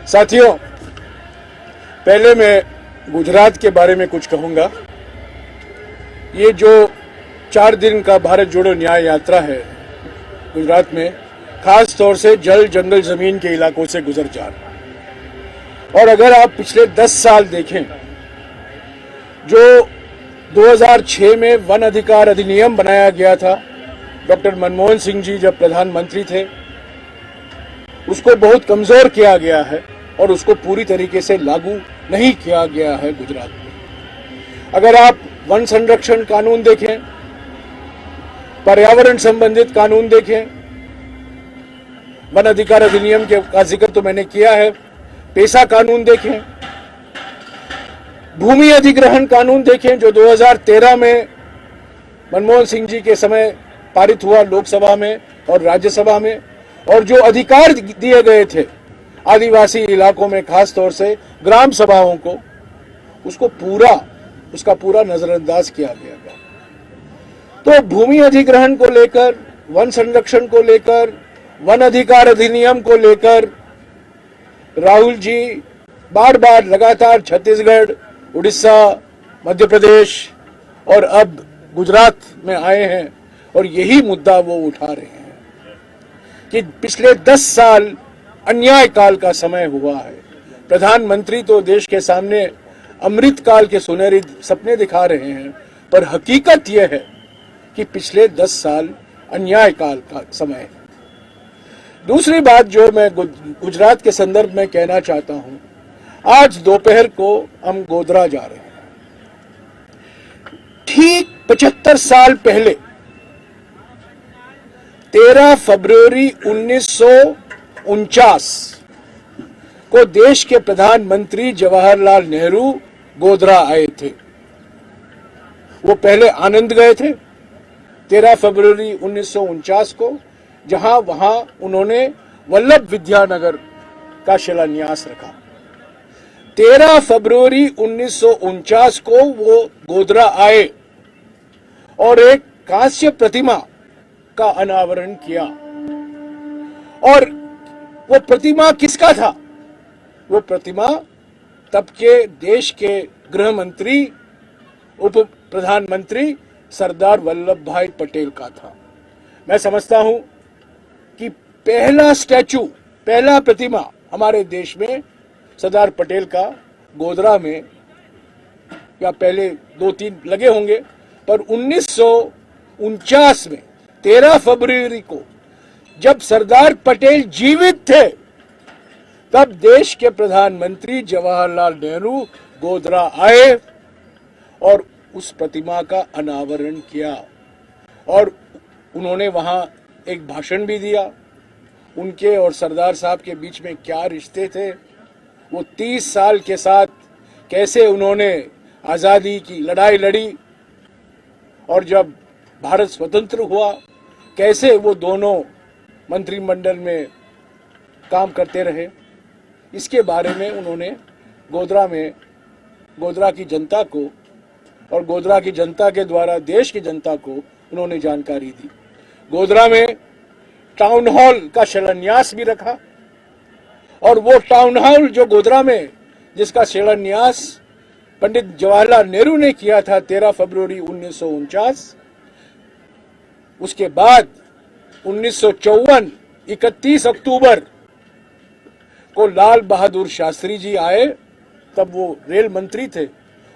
साथियों, पहले मैं गुजरात के बारे में कुछ कहूंगा। ये जो 4 दिन का भारत जोड़ो न्याय यात्रा है गुजरात में, खास तौर से जल जंगल जमीन के इलाकों से गुजर जा रहा। और अगर आप पिछले 10 साल देखें, जो 2006 में वन अधिकार अधिनियम बनाया गया था, डॉक्टर मनमोहन सिंह जी जब प्रधानमंत्री थे, उसको बहुत कमजोर किया गया है और उसको पूरी तरीके से लागू नहीं किया गया है गुजरात में। अगर आप वन संरक्षण कानून देखें, पर्यावरण संबंधित कानून देखें, वन अधिकार अधिनियम का जिक्र तो मैंने किया है, पेशा कानून देखें, भूमि अधिग्रहण कानून देखें जो 2013 में मनमोहन सिंह जी के समय पारित हुआ लोकसभा में और राज्यसभा में, और जो अधिकार दिए गए थे आदिवासी इलाकों में, खास तौर से ग्राम सभाओं को, उसका पूरा नजरअंदाज किया गया था। तो भूमि अधिग्रहण को लेकर, वन संरक्षण को लेकर, वन अधिकार अधिनियम को लेकर राहुल जी बार बार लगातार छत्तीसगढ़, उड़ीसा, मध्य प्रदेश और अब गुजरात में आए हैं और यही मुद्दा वो उठा रहे हैं कि पिछले 10 साल अन्याय काल का समय हुआ है। प्रधानमंत्री तो देश के सामने अमृत काल के सुनहरे सपने दिखा रहे हैं, पर हकीकत यह है कि पिछले 10 साल अन्याय काल का समय है। दूसरी बात जो मैं गुजरात के संदर्भ में कहना चाहता हूं, आज दोपहर को हम गोधरा जा रहे हैं। ठीक 75 साल पहले 13 फरवरी 1949 को देश के प्रधानमंत्री जवाहरलाल नेहरू गोधरा आए थे। वो पहले आनंद गए थे 13 फरवरी 1949 को, वहां उन्होंने वल्लभ विद्यानगर का शिलान्यास रखा। 13 फरवरी 1949 को वो गोधरा आए और एक कांस्य प्रतिमा का अनावरण किया। और वो प्रतिमा किसका था? वो प्रतिमा तब के देश के गृह मंत्री, उप प्रधानमंत्री सरदार वल्लभ भाई पटेल का था। मैं समझता हूं कि पहला प्रतिमा हमारे देश में सरदार पटेल का गोधरा में, या पहले 2-3 लगे होंगे, पर 1949 में 13 फरवरी को जब सरदार पटेल जीवित थे, तब देश के प्रधानमंत्री जवाहरलाल नेहरू गोधरा आए और उस प्रतिमा का अनावरण किया। और उन्होंने वहां एक भाषण भी दिया। उनके और सरदार साहब के बीच में क्या रिश्ते थे, वो 30 साल के साथ कैसे उन्होंने आजादी की लड़ाई लड़ी, और जब भारत स्वतंत्र हुआ कैसे वो दोनों मंत्रिमंडल में काम करते रहे, इसके बारे में उन्होंने गोधरा की जनता को और गोधरा की जनता के द्वारा देश की जनता को उन्होंने जानकारी दी। गोधरा में टाउन हॉल का शिलान्यास भी रखा, और वो टाउन हॉल जो गोधरा में, जिसका शिलान्यास पंडित जवाहरलाल नेहरू ने किया था 13 फरवरी 1949, उसके बाद 1954 31 अक्टूबर को लाल बहादुर शास्त्री जी आए, तब वो रेल मंत्री थे,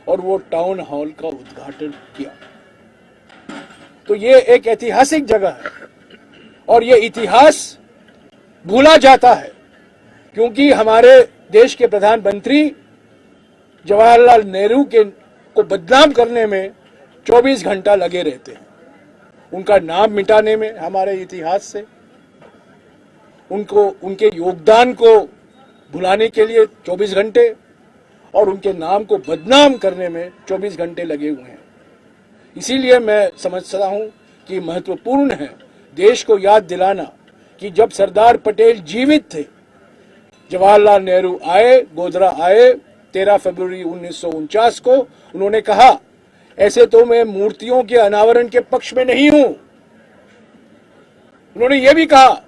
और वो टाउन हॉल का उद्घाटन किया। तो ये एक ऐतिहासिक जगह है, और ये इतिहास भूला जाता है क्योंकि हमारे देश के प्रधानमंत्री जवाहरलाल नेहरू को बदनाम करने में 24 घंटा लगे रहते हैं। उनका नाम मिटाने में हमारे इतिहास से, उनके योगदान को भुलाने के लिए 24 घंटे, और उनके नाम को बदनाम करने में 24 घंटे लगे हुए हैं। इसीलिए मैं समझता हूं कि महत्वपूर्ण है देश को याद दिलाना कि जब सरदार पटेल जीवित थे, जवाहरलाल नेहरू आए, गोधरा आए 13 फरवरी 1949 को, उन्होंने कहा, ऐसे तो मैं मूर्तियों के अनावरण के पक्ष में नहीं हूं। उन्होंने ये भी कहा,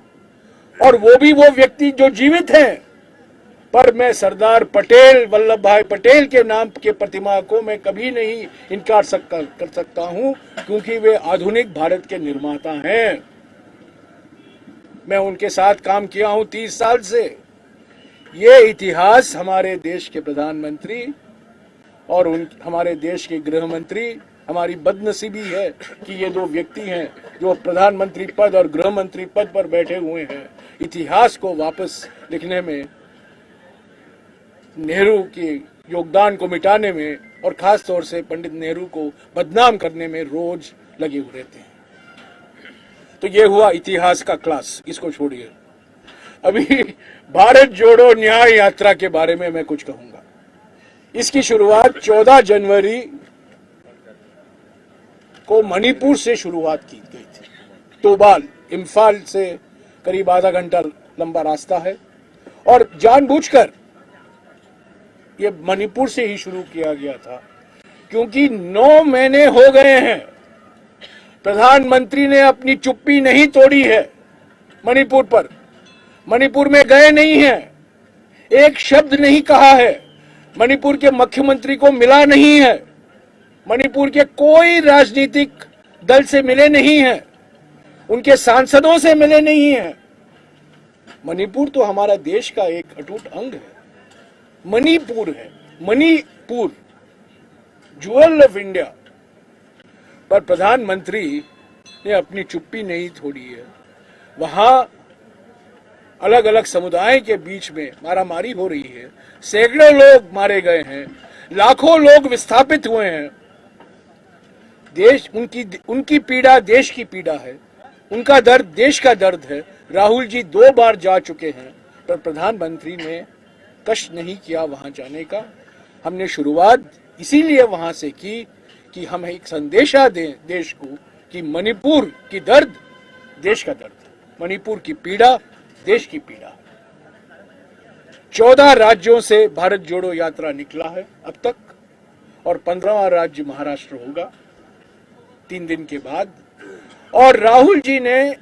और वो व्यक्ति जो जीवित हैं, पर मैं सरदार पटेल, वल्लभ भाई पटेल के नाम के प्रतिमा को मैं कभी नहीं इनकार कर सकता हूं, क्योंकि वे आधुनिक भारत के निर्माता हैं। मैं उनके साथ काम किया हूं 30 साल से। ये इतिहास हमारे देश के प्रधानमंत्री और हमारे देश के गृह मंत्री, हमारी बदनसीबी है कि ये दो व्यक्ति हैं जो प्रधानमंत्री पद और गृह मंत्री पद पर बैठे हुए हैं। इतिहास को वापस लिखने में, नेहरू के योगदान को मिटाने में और खास तौर से पंडित नेहरू को बदनाम करने में रोज लगे हुए रहते हैं। तो ये हुआ इतिहास का क्लास, इसको छोड़िए। अभी भारत जोड़ो न्याय यात्रा के बारे में मैं कुछ कहूंगा। इसकी शुरुआत 14 जनवरी को मणिपुर से शुरुआत की गई थी। तोबाल, इम्फाल से करीब आधा घंटा लंबा रास्ता है और जानबूझकर ये मणिपुर से ही शुरू किया गया था, क्योंकि 9 महीने हो गए हैं प्रधानमंत्री ने अपनी चुप्पी नहीं तोड़ी है मणिपुर पर। मणिपुर में गए नहीं हैं, एक शब्द नहीं कहा है, मणिपुर के मुख्यमंत्री को मिला नहीं है, मणिपुर के कोई राजनीतिक दल से मिले नहीं हैं, उनके सांसदों से मिले नहीं हैं। मणिपुर तो हमारा देश का एक अटूट अंग है। मणिपुर है, मणिपुर ज्वेल ऑफ इंडिया। पर प्रधानमंत्री ने अपनी चुप्पी नहीं तोड़ी है। वहां अलग अलग समुदाय के बीच में मारामारी हो रही है, सैकड़ों लोग मारे गए हैं, लाखों लोग विस्थापित हुए हैं। देश उनकी पीड़ा देश की पीड़ा है, उनका दर्द देश का दर्द है। राहुल जी 2 बार जा चुके हैं, पर प्रधानमंत्री ने कष्ट नहीं किया वहां जाने का। हमने शुरुआत इसीलिए वहां से की कि हम एक संदेशा दें देश को कि मणिपुर की दर्द देश का दर्द है, मणिपुर की पीड़ा देश की पीड़ा। 14 राज्यों से भारत जोड़ो यात्रा निकला है अब तक और 15वां राज्य महाराष्ट्र होगा 3 दिन के बाद। और राहुल जी ने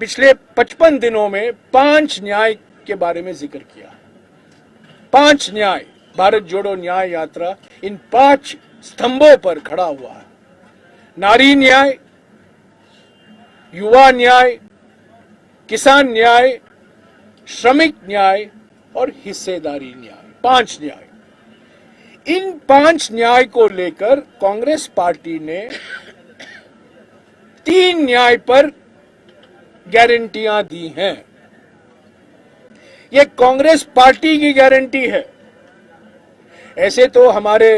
पिछले 55 दिनों में 5 न्याय के बारे में जिक्र किया। 5 न्याय, भारत जोड़ो न्याय यात्रा इन 5 स्तंभों पर खड़ा हुआ है। नारी न्याय, युवा न्याय, किसान न्याय, श्रमिक न्याय और हिस्सेदारी न्याय। 5 न्याय। इन 5 न्याय को लेकर कांग्रेस पार्टी ने 3 न्याय पर गारंटियां दी हैं। ये कांग्रेस पार्टी की गारंटी है। ऐसे तो हमारे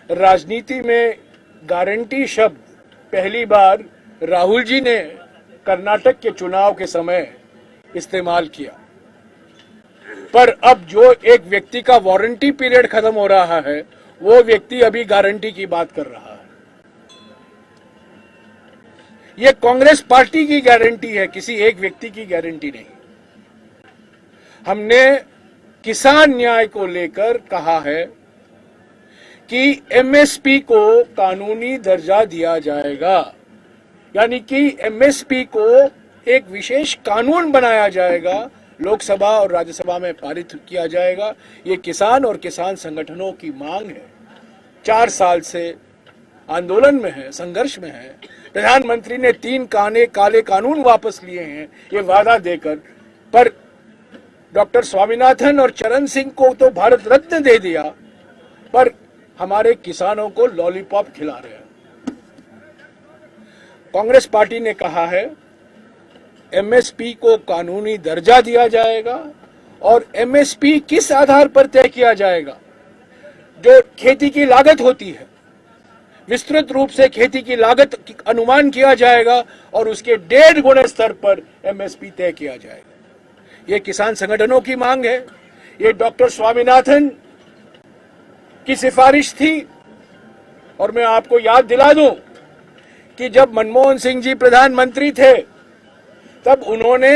राजनीति में गारंटी शब्द पहली बार राहुल जी ने कर्नाटक के चुनाव के समय इस्तेमाल किया, पर अब जो एक व्यक्ति का वारंटी पीरियड खत्म हो रहा है, वो व्यक्ति अभी गारंटी की बात कर रहा है। ये कांग्रेस पार्टी की गारंटी है, किसी एक व्यक्ति की गारंटी नहीं। हमने किसान न्याय को लेकर कहा है कि एमएसपी को कानूनी दर्जा दिया जाएगा, यानी कि एमएसपी को एक विशेष कानून बनाया जाएगा, लोकसभा और राज्यसभा में पारित किया जाएगा। ये किसान और किसान संगठनों की मांग है, 4 साल से आंदोलन में है, संघर्ष में है। प्रधानमंत्री ने 3 काले कानून वापस लिए हैं ये वादा देकर, पर डॉक्टर स्वामीनाथन और चरण सिंह को तो भारत रत्न दे दिया, पर हमारे किसानों को लॉलीपॉप खिला रहे हैं। कांग्रेस पार्टी ने कहा है एमएसपी को कानूनी दर्जा दिया जाएगा और एमएसपी किस आधार पर तय किया जाएगा? जो खेती की लागत होती है, विस्तृत रूप से खेती की लागत अनुमान किया जाएगा और उसके 1.5 गुने स्तर पर एमएसपी तय किया जाएगा। ये किसान संगठनों की मांग है, ये डॉक्टर स्वामीनाथन की सिफारिश थी। और मैं आपको याद दिला दूं कि जब मनमोहन सिंह जी प्रधानमंत्री थे, तब उन्होंने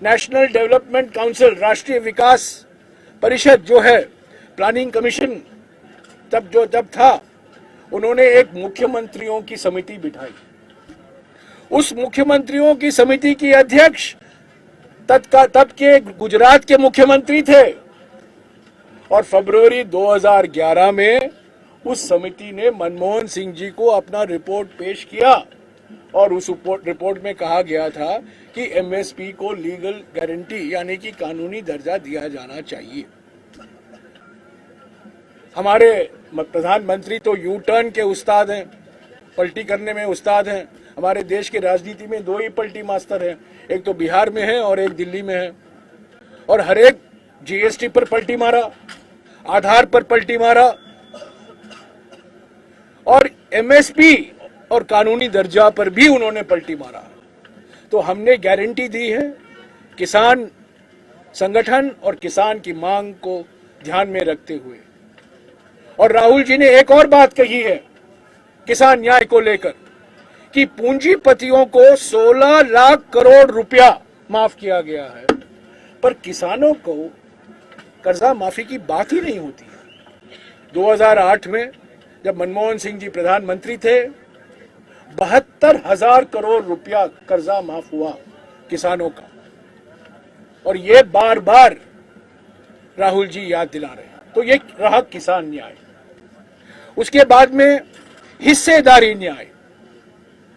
नेशनल डेवलपमेंट काउंसिल, राष्ट्रीय विकास परिषद जो है, प्लानिंग कमीशन जब था, उन्होंने एक मुख्यमंत्रियों की समिति बिठाई। उस मुख्यमंत्रियों की समिति की अध्यक्ष तब के गुजरात के मुख्यमंत्री थे और फरवरी 2011 में उस समिति ने मनमोहन सिंह जी को अपना रिपोर्ट पेश किया और उस रिपोर्ट में कहा गया था कि एमएसपी को लीगल गारंटी यानी कि कानूनी दर्जा दिया जाना चाहिए। हमारे प्रधानमंत्री तो यू टर्न के उस्ताद हैं, पलटी करने में उस्ताद हैं। हमारे देश की राजनीति में दो ही पलटी मास्टर हैं, एक तो बिहार में है और एक दिल्ली में है। और हर एक जीएसटी पर पलटी मारा, आधार पर पलटी मारा और एमएसपी और कानूनी दर्जा पर भी उन्होंने पलटी मारा। तो हमने गारंटी दी है किसान संगठन और किसान की मांग को ध्यान में रखते हुए। और राहुल जी ने एक और बात कही है किसान न्याय को लेकर कि पूंजीपतियों को 16 लाख करोड़ रुपया माफ किया गया है, पर किसानों को कर्जा माफी की बात ही नहीं होती है। 2008 में जब मनमोहन सिंह जी प्रधानमंत्री थे 72,000 करोड़ रुपया कर्जा माफ हुआ किसानों का, और ये बार बार राहुल जी याद दिला रहे हैं। तो ये रहा किसान न्याय। उसके बाद में हिस्सेदारी न्याय।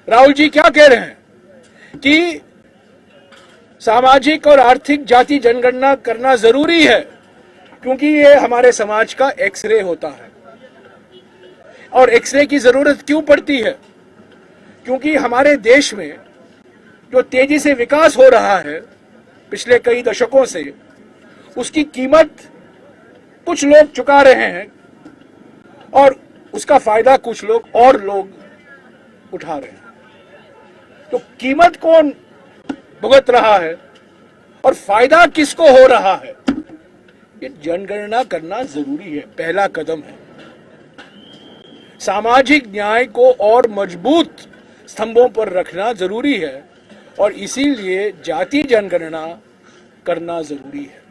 राहुल जी क्या कह रहे हैं कि सामाजिक और आर्थिक जाति जनगणना करना जरूरी है क्योंकि ये हमारे समाज का एक्सरे होता है। और एक्सरे की जरूरत क्यों पड़ती है? क्योंकि हमारे देश में जो तेजी से विकास हो रहा है पिछले कई दशकों से, उसकी कीमत कुछ लोग चुका रहे हैं और उसका फायदा कुछ लोग और लोग उठा रहे हैं। तो कीमत कौन भुगत रहा है और फायदा किसको हो रहा है, ये जनगणना करना जरूरी है, पहला कदम है। सामाजिक न्याय को और मजबूत स्तंभों पर रखना जरूरी है और इसीलिए जाति जनगणना करना जरूरी है।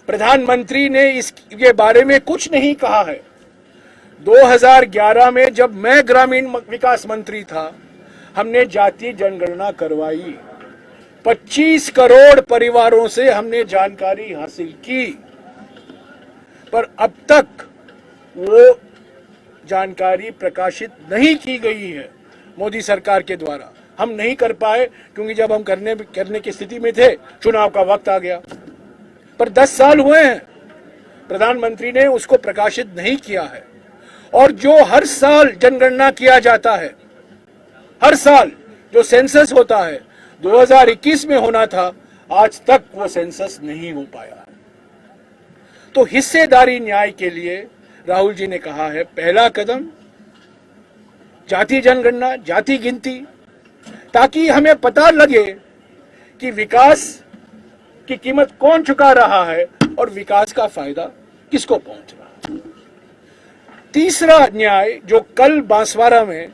प्रधानमंत्री ने इसके बारे में कुछ नहीं कहा है। 2011 में जब मैं ग्रामीण विकास मंत्री था हमने जाति जनगणना करवाई, 25 करोड़ परिवारों से हमने जानकारी हासिल की, पर अब तक वो जानकारी प्रकाशित नहीं की गई है मोदी सरकार के द्वारा। हम नहीं कर पाए क्योंकि जब हम करने की स्थिति में थे चुनाव का वक्त आ गया, पर 10 साल हुए हैं प्रधानमंत्री ने उसको प्रकाशित नहीं किया है। और जो हर साल जनगणना किया जाता है, हर साल जो सेंसस होता है 2021 में होना था, आज तक वो सेंसस नहीं हो पाया। तो हिस्सेदारी न्याय के लिए राहुल जी ने कहा है पहला कदम जाति जनगणना, जाति गिनती, ताकि हमें पता लगे कि विकास की कीमत कौन चुका रहा है और विकास का फायदा किसको पहुंच रहा है। तीसरा न्याय जो कल बांसवाड़ा में,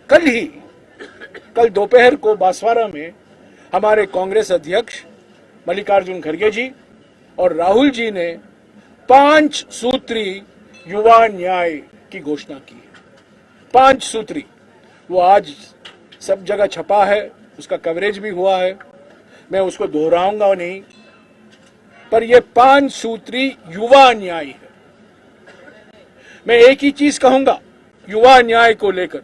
कल दोपहर को बांसवाड़ा में हमारे कांग्रेस अध्यक्ष मल्लिकार्जुन खड़गे जी और राहुल जी ने 5 सूत्री युवा न्याय की घोषणा की है। 5 सूत्री, वो आज सब जगह छपा है, उसका कवरेज भी हुआ है, मैं उसको दोहराऊंगा नहीं, पर यह 5 सूत्री युवा न्याय है। मैं एक ही चीज कहूंगा युवा न्याय को लेकर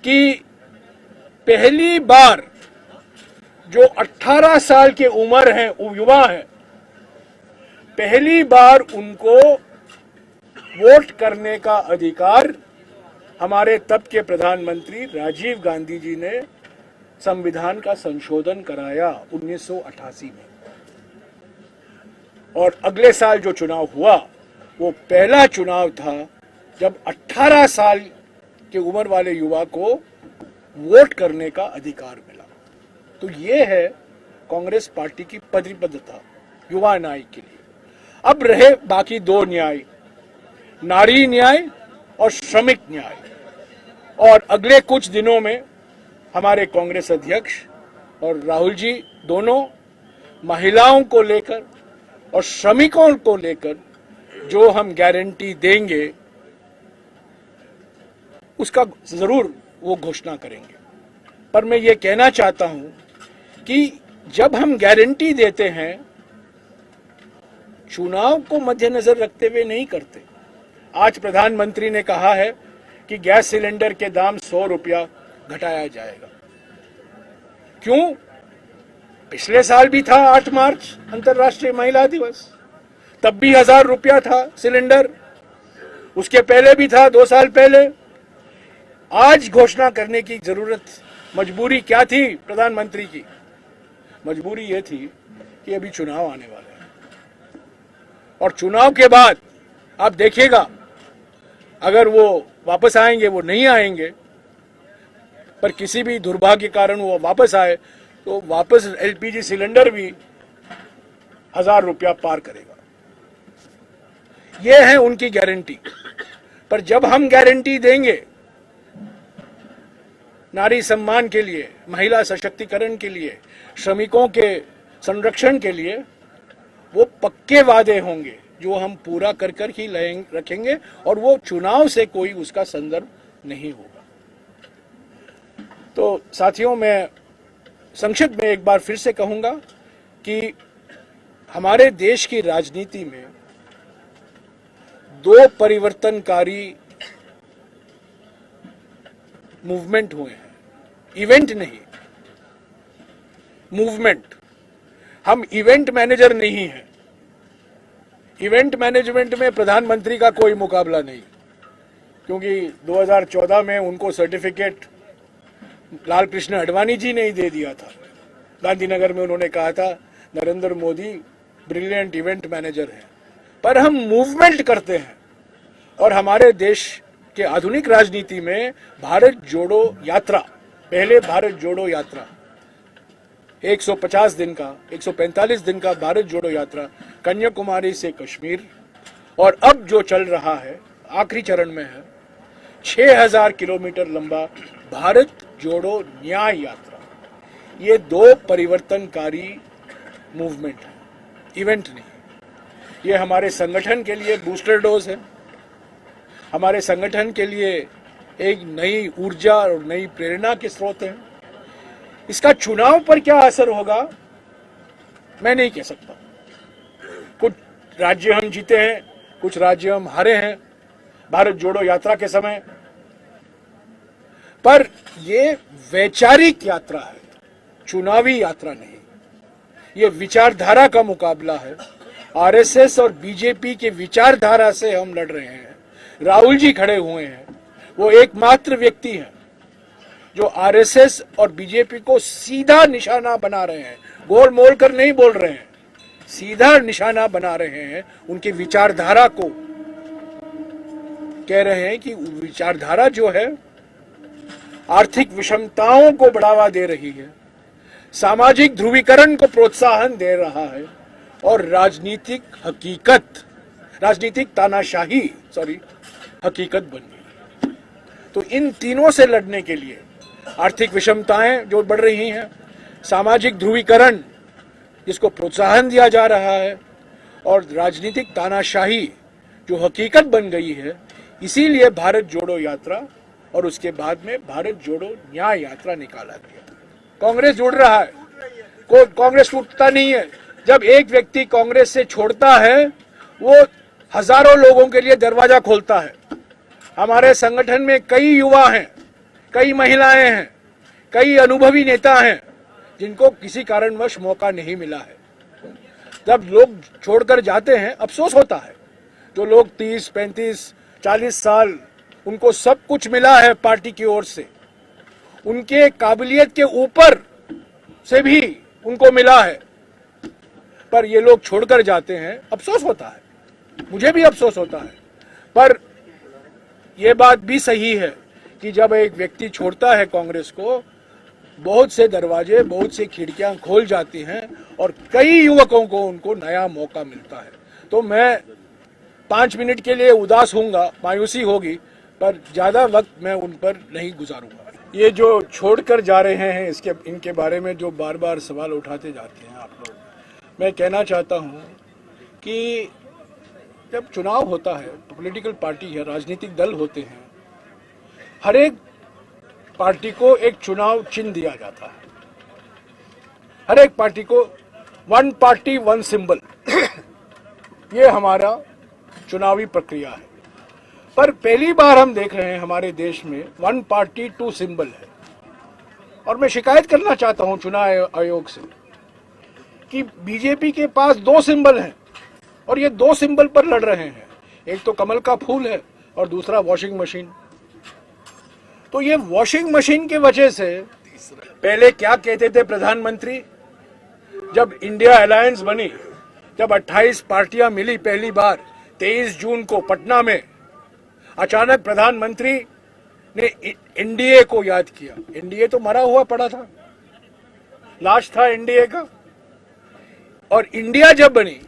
कि पहली बार जो 18 साल के उम्र है, युवा है, पहली बार उनको वोट करने का अधिकार हमारे तब के प्रधानमंत्री राजीव गांधी जी ने संविधान का संशोधन कराया 1988 में। और अगले साल जो चुनाव हुआ वो पहला चुनाव था जब 18 साल की उम्र वाले युवा को वोट करने का अधिकार मिला। तो ये है कांग्रेस पार्टी की प्रतिबद्धता युवा न्याय के लिए। अब रहे बाकी 2 न्याय, नारी न्याय और श्रमिक न्याय। और अगले कुछ दिनों में हमारे कांग्रेस अध्यक्ष और राहुल जी दोनों महिलाओं को लेकर और श्रमिकों को लेकर जो हम गारंटी देंगे उसका जरूर वो घोषणा करेंगे। पर मैं ये कहना चाहता हूं कि जब हम गारंटी देते हैं, चुनाव को मद्देनजर रखते हुए नहीं करते। आज प्रधानमंत्री ने कहा है कि गैस सिलेंडर के दाम 100 रुपया घटाया जाएगा। क्यों? पिछले साल भी था 8 मार्च अंतर्राष्ट्रीय महिला दिवस, तब भी 1000 रुपया था सिलेंडर, उसके पहले भी था 2 साल पहले। आज घोषणा करने की जरूरत, मजबूरी क्या थी प्रधानमंत्री की? मजबूरी यह थी कि अभी चुनाव आने वाले हैं और चुनाव के बाद आप देखिएगा, अगर वो वापस आएंगे, वो नहीं आएंगे, पर किसी भी दुर्भाग्य कारण वो वापस आए तो वापस एलपीजी सिलेंडर भी 1000 रुपया पार करेगा। ये है उनकी गारंटी। पर जब हम गारंटी देंगे नारी सम्मान के लिए, महिला सशक्तिकरण के लिए, श्रमिकों के संरक्षण के लिए, वो पक्के वादे होंगे जो हम पूरा कर कर ही रखेंगे और वो चुनाव से कोई उसका संदर्भ नहीं होगा। तो साथियों, मैं संक्षिप्त में एक बार फिर से कहूंगा कि हमारे देश की राजनीति में 2 परिवर्तनकारी मूवमेंट हुए हैं, इवेंट नहीं, मूवमेंट। हम इवेंट मैनेजर नहीं हैं। इवेंट मैनेजमेंट में प्रधानमंत्री का कोई मुकाबला नहीं, क्योंकि 2014 में उनको सर्टिफिकेट लाल कृष्ण आडवाणी जी ने ही दे दिया था। गांधीनगर में उन्होंने कहा था Narendra Modi brilliant event manager है। पर हम मूवमेंट करते हैं और हमारे देश के आधुनिक राजनीति में भारत जोड़ो यात्रा, पहले भारत जोड़ो यात्रा 150 दिन का, 145 दिन का भारत जोड़ो यात्रा कन्याकुमारी से कश्मीर, और अब जो चल रहा है आखिरी चरण में है 6000 किलोमीटर लंबा भारत जोड़ो न्याय यात्रा। ये 2 परिवर्तनकारी मूवमेंट है, इवेंट नहीं। ये हमारे संगठन के लिए बूस्टर डोज है, हमारे संगठन के लिए एक नई ऊर्जा और नई प्रेरणा के स्रोत है। इसका चुनाव पर क्या असर होगा मैं नहीं कह सकता। कुछ राज्य हम जीते हैं, कुछ राज्य हम हारे हैं भारत जोड़ो यात्रा के समय, पर ये वैचारिक यात्रा है, चुनावी यात्रा नहीं। ये विचारधारा का मुकाबला है। आरएसएस और बीजेपी के विचारधारा से हम लड़ रहे हैं। राहुल जी खड़े हुए हैं, वो एकमात्र व्यक्ति हैं जो आरएसएस और बीजेपी को सीधा निशाना बना रहे हैं, गोल मोल कर नहीं बोल रहे हैं, सीधा निशाना बना रहे हैं। उनकी विचारधारा को कह रहे हैं कि विचारधारा जो है आर्थिक विषमताओं को बढ़ावा दे रही है, सामाजिक ध्रुवीकरण को प्रोत्साहन दे रहा है और राजनीतिक तानाशाही हकीकत बन गई। तो इन तीनों से लड़ने के लिए, आर्थिक विषमताएं जो बढ़ रही हैं, सामाजिक ध्रुवीकरण जिसको प्रोत्साहन दिया जा रहा है, और राजनीतिक तानाशाही जो हकीकत बन गई है, इसीलिए भारत जोड़ो यात्रा और उसके बाद में भारत जोड़ो न्याय यात्रा निकाला गया। कांग्रेस जुड़ रहा है, कांग्रेस टूटता नहीं है। जब एक व्यक्ति कांग्रेस से छोड़ता है, वो हजारों लोगों के लिए दरवाजा खोलता है। हमारे संगठन में कई युवा हैं, कई महिलाएं हैं, कई अनुभवी नेता हैं जिनको किसी कारणवश मौका नहीं मिला है। जब लोग छोड़कर जाते हैं अफसोस होता है। जो लोग 30, 35, 40 साल उनको सब कुछ मिला है पार्टी की ओर से, उनके काबिलियत के ऊपर से भी उनको मिला है, पर ये लोग छोड़कर जाते हैं, अफसोस होता है। मुझे भी अफसोस होता है। पर यह बात भी सही है कि जब एक व्यक्ति छोड़ता है कांग्रेस को, बहुत से दरवाजे, बहुत सी खिड़कियां खोल जाती हैं और कई युवकों को उनको नया मौका मिलता है। तो मैं 5 मिनट के लिए उदास होऊंगा, मायूसी होगी, पर ज्यादा वक्त मैं उन पर नहीं गुजारूंगा। ये जो छोड़कर जा रहे हैं, इनके बारे में जो बार बार सवाल उठाते जाते हैं आप लोग, मैं कहना चाहता हूं कि जब चुनाव होता है, पॉलिटिकल पार्टी है, राजनीतिक दल होते हैं, हर एक पार्टी को एक चुनाव चिन्ह दिया जाता है। हर एक पार्टी को वन पार्टी वन सिंबल, ये हमारा चुनावी प्रक्रिया है। पर पहली बार हम देख रहे हैं हमारे देश में वन पार्टी टू सिंबल है। और मैं शिकायत करना चाहता हूं चुनाव आयोग से कि बीजेपी के पास दो सिंबल हैं और ये दो सिंबल पर लड़ रहे हैं। एक तो कमल का फूल है और दूसरा वॉशिंग मशीन। तो ये वॉशिंग मशीन की वजह से पहले क्या कहते थे प्रधानमंत्री, जब इंडिया अलायंस बनी, जब 28 पार्टियां मिली पहली बार 23 जून को पटना में, अचानक प्रधानमंत्री ने एनडीए को याद किया। एनडीए तो मरा हुआ पड़ा था, लाश था एनडीए का। और इंडिया जब बनी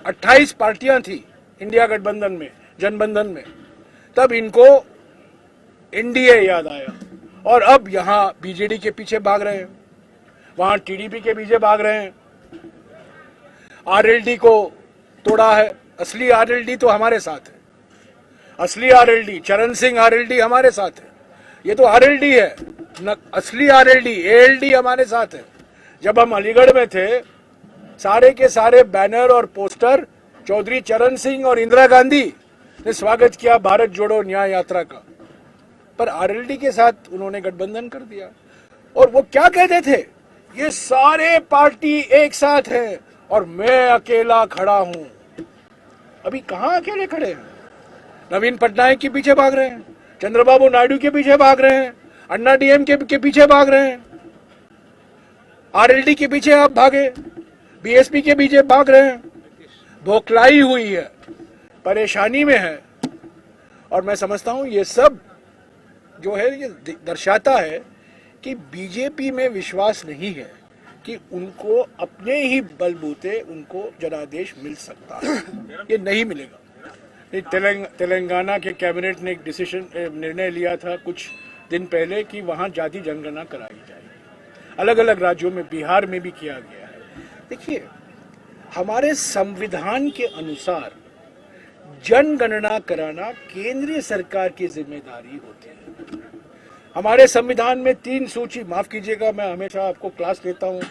28 पार्टियां थी इंडिया गठबंधन में, जनबंधन में, तब इनको एनडीए याद आया। और अब यहां बीजेडी के पीछे भाग रहे हैं, वहां टीडीपी के पीछे भाग रहे हैं। आरएलडी को तोड़ा है, असली आरएलडी तो हमारे साथ है, असली आरएलडी चरण सिंह आरएलडी हमारे साथ है। ये तो आरएलडी है न, असली आरएलडी एएलडी हमारे साथ है। जब हम अलीगढ़ में थे, सारे के सारे बैनर और पोस्टर चौधरी चरण सिंह और इंदिरा गांधी ने स्वागत किया भारत जोड़ो न्याय यात्रा का, पर आरएलडी के साथ उन्होंने गठबंधन कर दिया। और वो क्या कहते थे, ये सारे पार्टी एक साथ है और मैं अकेला खड़ा हूं। अभी कहां अकेले खड़े हैं? नवीन पटनायक के पीछे भाग रहे हैं, चंद्रबाबू नायडू के पीछे भाग रहे हैं, अन्ना डीएमके के पीछे भाग रहे हैं, आरएलडी के पीछे आप भागे, बीएसपी के पीछे भाग रहे हैं। बौखलाई हुई है, परेशानी में है। और मैं समझता हूं ये सब जो है ये दर्शाता है कि बीजेपी में विश्वास नहीं है कि उनको अपने ही बलबूते उनको जनादेश मिल सकता है। ये नहीं मिलेगा। तेलंगाना के कैबिनेट ने एक निर्णय लिया था कुछ दिन पहले कि वहां जाति जनगणना कराई जाएगी। अलग अलग राज्यों में, बिहार में भी किया गया है। देखिए, हमारे संविधान के अनुसार जनगणना कराना केंद्रीय सरकार की जिम्मेदारी होती है। हमारे संविधान में 3 सूची, माफ कीजिएगा मैं हमेशा आपको क्लास लेता हूं,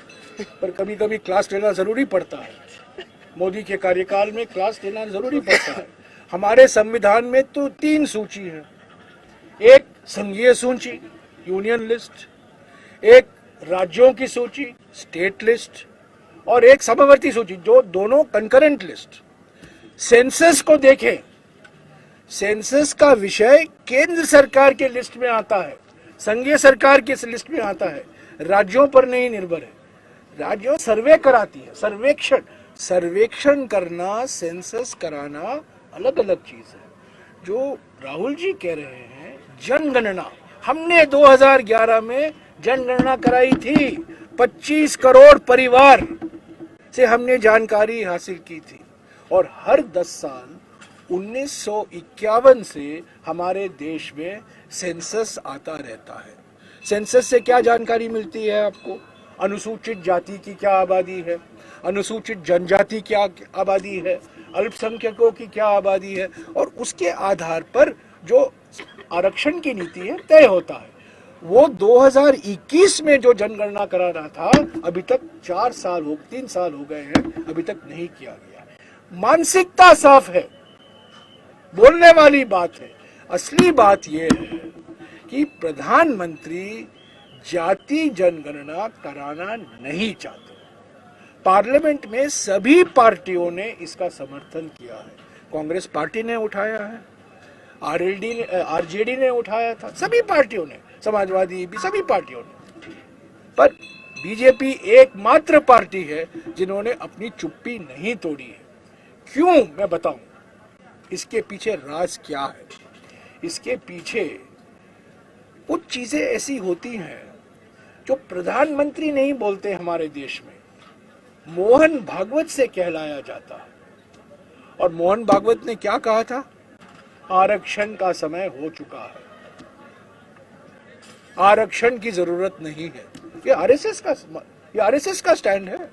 पर कभी कभी क्लास लेना जरूरी पड़ता है। मोदी के कार्यकाल में क्लास लेना जरूरी पड़ता है। हमारे संविधान में तो 3 सूची है। एक संघीय सूची, यूनियन लिस्ट, एक राज्यों की सूची, स्टेट लिस्ट, और एक समवर्ती सूची, जो दोनों कंकरेंट लिस्ट। सेंसस को देखें, सेंसस का विषय केंद्र सरकार के लिस्ट में आता है, संघीय सरकार की लिस्ट में आता है, राज्यों पर नहीं निर्भर है। राज्यों सर्वे कराती है, सर्वेक्षण करना, सेंसस कराना अलग अलग चीज है। जो राहुल जी कह रहे हैं जनगणना, हमने 2011 में जनगणना कराई थी। 25 करोड़ परिवार से हमने जानकारी हासिल की थी। और हर 10 साल 1951 से हमारे देश में सेंसस आता रहता है। सेंसस से क्या जानकारी मिलती है आपको? अनुसूचित जाति की क्या आबादी है, अनुसूचित जनजाति क्या आबादी है, अल्पसंख्यकों की क्या आबादी है, और उसके आधार पर जो आरक्षण की नीति है तय होता है। वो 2021 में जो जनगणना करा रहा था, अभी तक 3 साल हो गए हैं, अभी तक नहीं किया गया। मानसिकता साफ है, बोलने वाली बात है। असली बात यह है कि प्रधानमंत्री जाति जनगणना कराना नहीं चाहते। पार्लियामेंट में सभी पार्टियों ने इसका समर्थन किया है। कांग्रेस पार्टी ने उठाया है, आरजेडी ने उठाया था, सभी पार्टियों ने, समाजवादी भी, सभी पार्टियों ने। पर बीजेपी एकमात्र पार्टी है जिन्होंने अपनी चुप्पी नहीं तोड़ी है। क्यों, मैं बताऊं। इसके पीछे राज क्या है? इसके पीछे कुछ चीजें ऐसी होती हैं जो प्रधानमंत्री नहीं बोलते हमारे देश में, मोहन भागवत से कहलाया जाता है। और मोहन भागवत ने क्या कहा था? आरक्षण का समय हो चुका है, आरक्षण की जरूरत नहीं है। ये आरएसएस का स्टैंड है।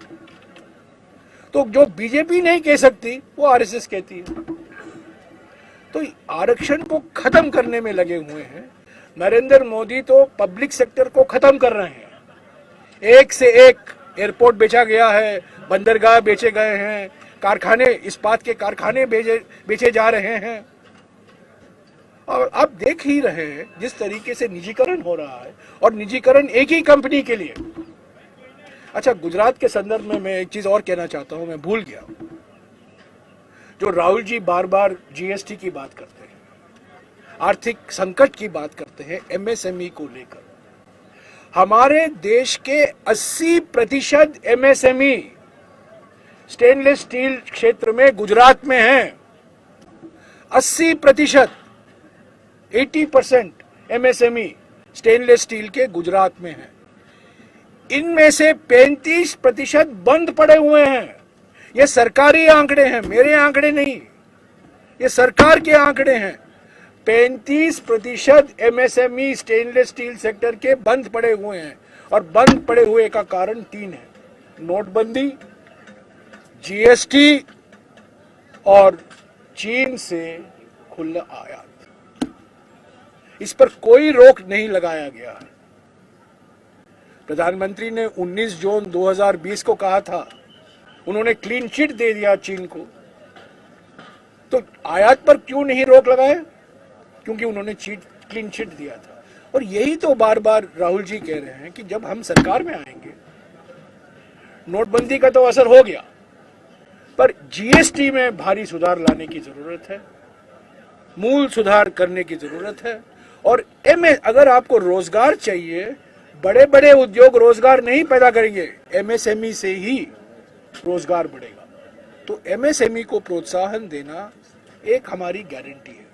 तो जो बीजेपी नहीं कह सकती वो आरएसएस कहती है। तो आरक्षण को खत्म करने में लगे हुए हैं। नरेंद्र मोदी तो पब्लिक सेक्टर को खत्म कर रहे हैं। एक से एक एयरपोर्ट बेचा गया है, बंदरगाह बेचे गए हैं, कारखाने, इस्पात के कारखाने बेचे जा रहे हैं। और आप देख ही रहे हैं जिस तरीके से निजीकरण हो रहा है, और निजीकरण एक ही कंपनी के लिए। अच्छा, गुजरात के संदर्भ में मैं एक चीज और कहना चाहता हूं, मैं भूल गया। जो राहुल जी बार बार जीएसटी की बात करते हैं, आर्थिक संकट की बात करते हैं एमएसएमई को लेकर, हमारे देश के 80% एमएसएमई स्टेनलेस स्टील क्षेत्र में गुजरात में है। 80%, 80% एमएसएमई स्टेनलेस स्टील के गुजरात में है। इनमें से 35% बंद पड़े हुए हैं। ये सरकारी आंकड़े हैं, मेरे आंकड़े नहीं, ये सरकार के आंकड़े हैं। 35% एमएसएमई स्टेनलेस स्टील सेक्टर के बंद पड़े हुए हैं, और बंद पड़े हुए का कारण 3 है: नोटबंदी, जीएसटी और चीन से खुला आयात। इस पर कोई रोक नहीं लगाया गया है। प्रधानमंत्री ने 19 जून 2020 को कहा था, उन्होंने क्लीन चिट दे दिया चीन को, तो आयात पर क्यों नहीं रोक लगाए? क्योंकि उन्होंने क्लीन चिट दिया था। और यही तो बार बार राहुल जी कह रहे हैं कि जब हम सरकार में आएंगे, नोटबंदी का तो असर हो गया, पर जीएसटी में भारी सुधार लाने की जरूरत है, मूल सुधार करने की जरूरत है। और अगर आपको रोजगार चाहिए, बड़े बड़े उद्योग रोजगार नहीं पैदा करेंगे, एमएसएमई से ही रोजगार बढ़ेगा। तो एमएसएमई को प्रोत्साहन देना एक हमारी गारंटी है।